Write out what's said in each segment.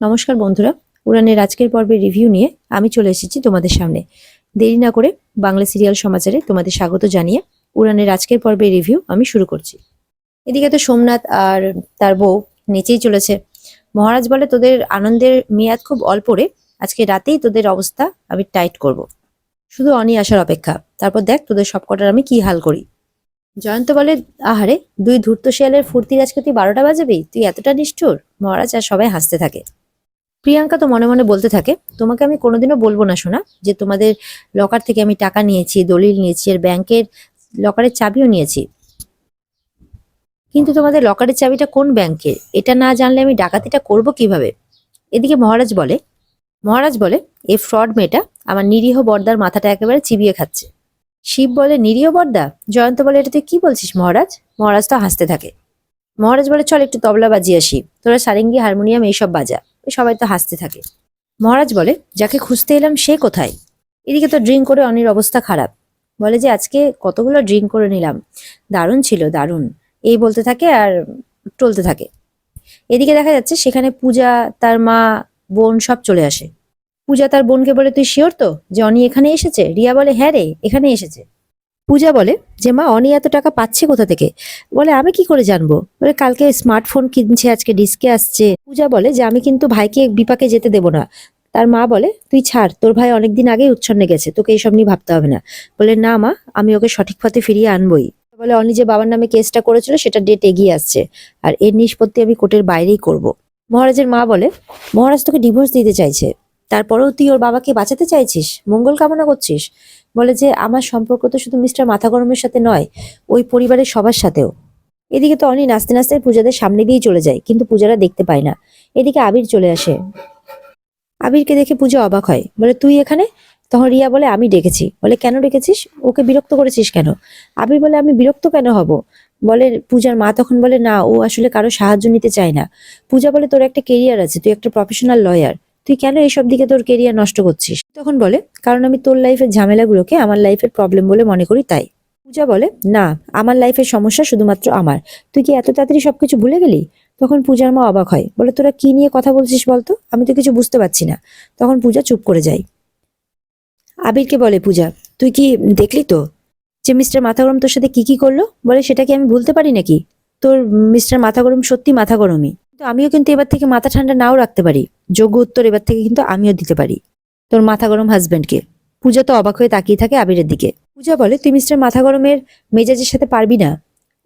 নমস্কার বন্ধুরা, উড়ানের আজকের পর্বের রিভিউ নিয়ে আমি চলে এসেছি তোমাদের সামনে। দেরি না করে বাংলা সিরিয়াল সমাচারে তোমাদের স্বাগত জানিয়ে উড়ানের আজকের পর্বের রিভিউ আমি শুরু করছি। এদিকে তো সোমনাথ আর তার বউ নেচেই চলেছে। মহারাজ বলে, তোদের আনন্দের মেয়াদ খুব অল্প রে, আজকে রাতেই তোদের অবস্থা আমি টাইট করব। শুধু অনি আসার অপেক্ষা, তারপর দেখ তোদের সবকটার আমি কি হাল করি। জয়ন্ত বলে, আহারে দুই ধূর্ত শিয়ালের ফুর্তির আজকে তুই 12টা বাজাবি, তুই এতটা নিষ্ঠুর। মহারাজ আর সবাই হাসতে থাকে। প্রিয়াঙ্কা তো মনে মনে বলতে থাকে, তোমাকে আমি কোনোদিনও বলবো না শোনা যে তোমাদের লকার থেকে আমি টাকা নিয়েছি, দলিল নিয়েছি, আর ব্যাংকের লকারের চাবিও নিয়েছি। কিন্তু তোমাদের লকারের চাবিটা কোন ব্যাংকের এটা না জানলে আমি ডাকাতিটা করব কিভাবে? এদিকে মহারাজ বলে এই ফ্রড মেয়েটা আমার নিরীহ বর্দার মাথাটা একেবারে চিবিয়ে খাচ্ছে। শিব বলে, নিরীহ বর্দা? জয়ন্ত বলে, এটা তুই কি বলছিস মহারাজ? মহারাজ তো হাসতে থাকে। মহারাজ বলে, চল একটু তবলা বাজিয়ে আসি, তোরা সারেঙ্গি, হারমোনিয়াম এইসব বাজা। সবাই তো হাসতে থাকে। মহারাজ বলে, যাকে খুঁজতে এলাম সে কোথায়? এদিকে তো ড্রিঙ্ক করে অনির অবস্থা খারাপ। বলে যে আজকে কতগুলো ড্রিঙ্ক করে নিলাম, দারুণ ছিল দারুণ, এই বলতে থাকে আর টলতে থাকে। এদিকে দেখা যাচ্ছে সেখানে পূজা, তার মা, বোন সব চলে আসে। পূজা তার বোনকে বলে, তুই শিওর তো যে অনি এখানে এসেছে? রিয়া বলে, হ্যাঁ রে, এখানে এসেছে। পূজা বলে যে মা, অনি এত টাকা পাচ্ছে কোথা থেকে? বলে, আমি কি করে জানবো? বলে, কালকে স্মার্টফোন কিনছে, আজকে ডিস্কে আসছে। পূজা বলে যে আমি কিন্তু ভাইকে বিপাকে যেতে দেবো না। তার মা বলে, তুই ছাড়, তোর ভাই অনেকদিন আগেই উচ্ছন্নে গেছে, তোকে এইসব নিয়ে ভাবতে হবে না। বলে, না মা, আমি ওকে সঠিক পথে ফিরিয়ে আনবই। বলে, অনি যে বাবার নামে কেসটা করেছিল সেটা ডেট এগিয়ে আসছে, আর এর নিষ্পত্তি আমি কোর্টের বাইরেই করব। মহারাজের মা বলে, মহারাজ তোকে ডিভোর্স দিতে চাইছে, তারপরেও তুই ওর বাবাকে বাঁচাতে চাইছিস, মঙ্গল কামনা করছিস। বলে যে আমার সম্পর্ক তো শুধু মিস্টার মাথা গরমের সাথে নয়, ওই পরিবারের সবার সাথেও। এদিকে তো অনি নাচতে নাচতে পূজাদের সামনে দিয়ে চলে যায়, কিন্তু পূজারা দেখতে পায় না। এদিকে আবির চলে আসে। আবিরকে দেখে পূজা অবাক হয়, বলে, তুই এখানে? তখন রিয়া বলে, আমি ডেকেছি। বলে, কেন ডেকেছিস? ওকে বিরক্ত করেছিস কেন? আবির বলে, আমি বিরক্ত কেন হব? বলে পূজার মা তখন বলে, না, ও আসলে কারো সাহায্য নিতে চায় না। পূজা বলে, তোর একটা কেরিয়ার আছে, তুই একটা প্রফেশনাল লয়ার, তুই কেন এইসব দিকে তোর কেরিয়ার নষ্ট করছিস? তখন বলে, কারণ আমি তোর লাইফের ঝামেলাগুলোকে আমার লাইফের প্রবলেম বলে মনে করি, তাই। পূজা বলে, না, আমার লাইফের সমস্যা শুধুমাত্র আমার, তুই কি এত তাড়াতাড়ি সবকিছু ভুলে গেলি? তখন পূজার মা অবাক হয়, বলে, তোরা কি নিয়ে কথা বলছিস বলতো, আমি তো কিছু বুঝতে পারছি না। তখন পূজা চুপ করে যায়। আবিরকে বলে পূজা, তুই কি দেখলি তো যে মিস্টার মাথাগরম তোর সাথে কি কি করলো? বলে, সেটা কি আমি ভুলতে পারি নাকি? তোর মিস্টার মাথাগরম সত্যি মাথা গরমই, তো আমিও কিন্তু এবার থেকে মাথা ঠান্ডা নাও রাখতে পারি। যোগ্য উত্তর এবার থেকে কিন্তু আমিও দিতে পারি তোর মাথা গরম হাজবেন্ডকে। পূজা তো অবাক হয়ে তাকিয়ে থাকে আবিরের দিকে। পূজা বলে, তুই মিস্টার মাথা গরমের মেজাজের সাথে পারবি না।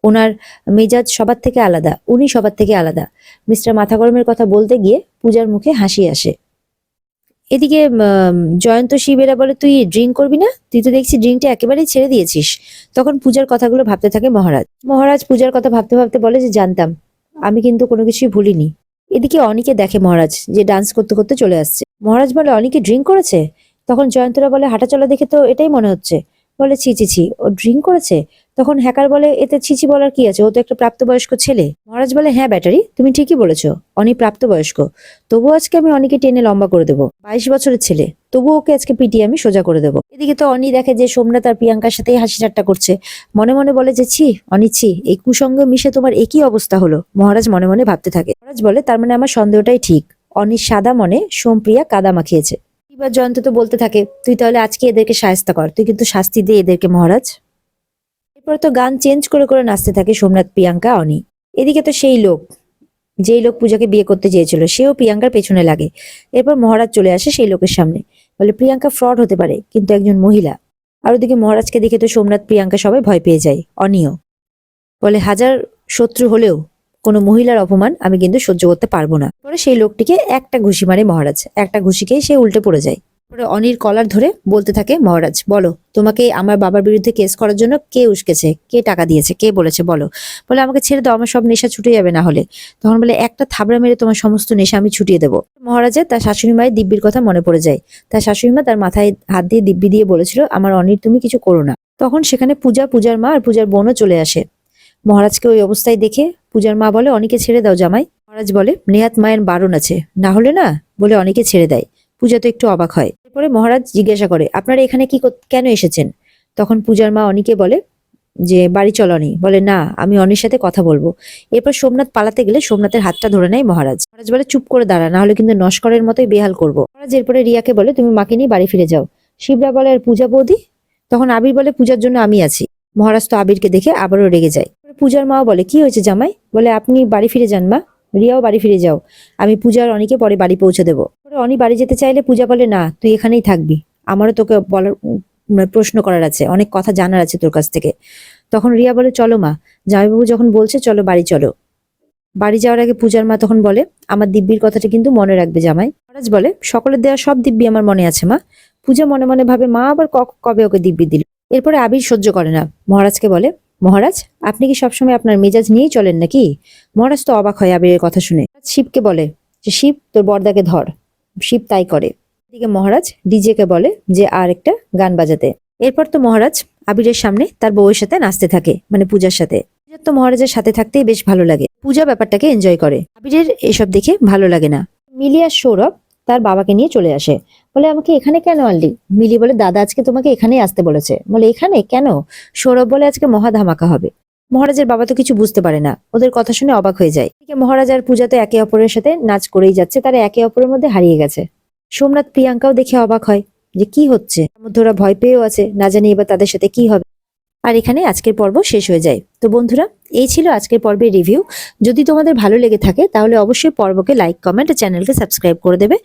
ওনার মেজাজ সবার থেকে আলাদা, উনি সবার থেকে আলাদা। মিস্টার মাথা গরমের কথা বলতে গিয়ে পূজার মুখে হাসি আসে। এদিকে জয়ন্ত শিবেরা বলে, তুই ড্রিঙ্ক করবি না? তুই তো দেখছি ড্রিঙ্কটা একেবারেই ছেড়ে দিয়েছিস। তখন পূজার কথাগুলো ভাবতে থাকে মহারাজ। মহারাজ পূজার কথা ভাবতে ভাবতে বলে যে, জানতাম, আমি কিন্তু কোনো কিছুই ভুলিনি। এদিকে অনিকে দেখে মহারাজ যে ডান্স করতে করতে চলে আসছে। মহারাজ বলে, অনিকে ড্রিঙ্ক করেছে? তখন জয়ন্তরা বলে, হাঁটা চলা দেখে তো এটাই মনে হচ্ছে। বলে, ছি ছি ছি, ও ড্রিঙ্ক করেছে? তখন হ্যাকার বলে, এতে ছিছি বলার কি আছে, ও তো একটা প্রাপ্তবয়স্ক ছেলে। মহারাজ বলে, হ্যাঁ ব্যাটারি, তুমি ঠিকই বলেছো, অনি প্রাপ্তবয়স্ক। তবুও আজকে আমি অনিকে টেনে লম্বা করে দেবো, 22 বছরের ছেলে, তবুও ওকে আজকে পিটিয়ে আমি সোজা করে দেবো। এদিকে তো অনি দেখে যে সোমনাথ আর প্রিয়াঙ্কার সাথেই হাসি ঠাট্টা করছে। মনে মনে বলে যে, ছি অনি ছি, এই কুসঙ্গে মিশে তোমার একই অবস্থা হলো। মহারাজ মনে মনে ভাবতে থাকে। মহারাজ বলে, তার মানে আমার সন্দেহটাই ঠিক, অনির সাদা মনে সোমপ্রিয়া কাদা মাখিয়েছে। এবার জয়ন্ত তো বলতে থাকে, তুই তাহলে আজকে এদেরকে শায়েস্তা কর, তুই কিন্তু শাস্তি দে এদেরকে মহারাজ। এরপরে তো গান চেঞ্জ করে করে নাচতে থাকে সোমনাথ, প্রিয়াঙ্কা, অনি। এদিকে তো সেই লোক, যেই লোক পূজাকে বিয়ে করতে চেয়েছিল, সেও প্রিয়াঙ্কার পেছনে লাগে। এরপর মহারাজ চলে আসে সেই লোকের সামনে, বলে, প্রিয়াঙ্কা ফ্রড হতে পারে কিন্তু একজন মহিলা। আর ওদিকে মহারাজকে দেখে তো সোমনাথ, প্রিয়াঙ্কা সবাই ভয় পেয়ে যায়। অনিও বলে, হাজার শত্রু হলেও কোনো মহিলার অপমান আমি কিন্তু সহ্য করতে পারবো না। পরে সেই লোকটিকে একটা ঘুষি মারে মহারাজ, একটা ঘুষিকেই সে উল্টে পড়ে যায়। পরে অনির কলার ধরে বলতে থাকে, মহারাজ বলো, তোমাকে আমার বাবার বিরুদ্ধে কেস করার জন্য কে উস্কেছে, কে টাকা দিয়েছে, কে বলেছে বলো। বলে, আমাকে ছেড়ে দাও, আমার সব নেশা ছুটে যাবে না হলে। তখন বলে, একটা থাবড়া মেরে তোমার সমস্ত নেশা আমি ছুটিয়ে দেবো। মহারাজের তার শাশুড়ি মায়ের দিব্যির কথা মনে পড়ে যায়। তার শাশুড়ি মা তার মাথায় হাত দিয়ে দিব্যি দিয়ে বলেছিল, আমার অনির তুমি কিছু করো না। তখন সেখানে পূজা, পূজার মা আর পূজার বোনও চলে আসে। মহারাজকে ওই অবস্থায় দেখে পূজার মা বলে, অনিকে ছেড়ে দাও জামাই। মহারাজ বলে, নেহাত মায়ের বারণ আছে, না হলে না, বলে অনিকে ছেড়ে দেয়। পূজা তো একটু অবাক হয়। এরপরে মহারাজ জিজ্ঞাসা করে, আপনারা এখানে কেন এসেছেন? তখন পূজার মা অনিকে বলে, যে বাড়ি চলনি, বলে না আমি অনির সাথে কথা বলবো। এরপর সোমনাথ পালাতে গেলে সোমনাথের হাতটা ধরে নেয় মহারাজ। মহারাজ বলে চুপ করে দাঁড়া, না হলে কিন্তু নস্করের মতোই বেহাল করবো। মহারাজ এরপরে রিয়াকে বলে তুমি মাকে নিয়ে বাড়ি ফিরে যাও। শিবরা বলে আর পূজা বৌদি? তখন আবির বলে পূজার জন্য আমি আছি। মহারাজ তো আবিরকে দেখে আবারও রেগে যায়। পূজার মাও বলে কি হয়েছে জামাই? বলে আপনি বাড়ি ফিরে যান মা, রিয়াও বাড়ি ফিরে যাও, আমি পূজার অনিকে পরে বাড়ি পৌঁছে দেবো। অনি বাড়ি যেতে চাইলে পূজা বলে না তুই এখানেই থাকবি, আমারও তোকে বলার প্রশ্ন করার আছে, অনেক কথা জানার আছে তোর কাছ থেকে। তখন রিয়া বলে চলো মা, জামাইবাবু যখন বলছে চলো বাড়ি চলো। বাড়ি যাওয়ার আগে পূজার মা তখন বলে আমার দিব্যির কথাটা কিন্তু মনে রাখবে জামাই। মহারাজ বলে সকলের দেওয়া সব দিব্যি আমার মনে আছে মা। পূজা মনে মনে ভাবে মা আবার কবে ওকে দিব্যি দিল। এরপরে আবির সহ্য করে না, মহারাজকে বলে মহারাজ আপনি কি সবসময় আপনার মেজাজ নিয়েই চলেন নাকি? মহারাজ তো অবাক হয় আবিরের কথা শুনে। শিবকে বলে যে শিব তোর বর্দাকে ধর। শিব তাই করে। এদিকে মহারাজ ডিজে কে বলে যে আর একটা গান বাজাতে। এরপর তো মহারাজ আবিরের সামনে তার বউয়ের সাথে নাচতে থাকে, মানে পূজার সাথে। পূজার তো মহারাজের সাথে থাকতেই বেশ ভালো লাগে, পূজা ব্যাপারটাকে এনজয় করে। আবিরের এসব দেখে ভালো লাগে না। মিলি আর সৌরভ তার বাবাকে নিয়ে চলে আসে, বলে আমাকে এখানে কেন আনলি? মিলি বলে দাদা আজকে তোমাকে এখানেই আসতে বলেছে। বলে এখানে কেন? সৌরভ বলে আজকে মহা ধামাকা হবে। মহারাজের বাবা তো কিছু বুঝতে পারে না, ওদের কথা শুনে অবাক হয়ে যায়। এদিকে মহারাজ আর পূজা তো একে অপরের সাথে নাচ করেই যাচ্ছে, তারা একে অপরের মধ্যে হারিয়ে গেছে। সোমনাথ প্রিয়াঙ্কাও দেখে অবাক হয় যে কি হচ্ছে, তার মধ্যে ওরা ভয় পেয়েও আছে, না জানি এবার তাদের সাথে কি হবে। আর এখানে আজকের পর্ব শেষ হয়ে যায়। তো বন্ধুরা এই ছিল আজকের পর্বের রিভিউ। যদি তোমাদের ভালো লেগে থাকে তাহলে অবশ্যই পর্বকে লাইক কমেন্ট আর চ্যানেলকে সাবস্ক্রাইব করে দেবে।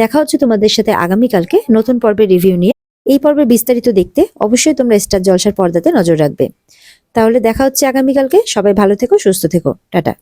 দেখা হচ্ছে তোমাদের সাথে আগামীকালকে নতুন পর্বের রিভিউ নিয়ে। এই পর্বের বিস্তারিত দেখতে অবশ্যই তোমরা স্টার জলসার পর্দাতে নজর রাখবে। তাহলে দেখা হচ্ছে আগামীকালকে। সবাই ভালো থেকো, সুস্থ থেকো, টাটা।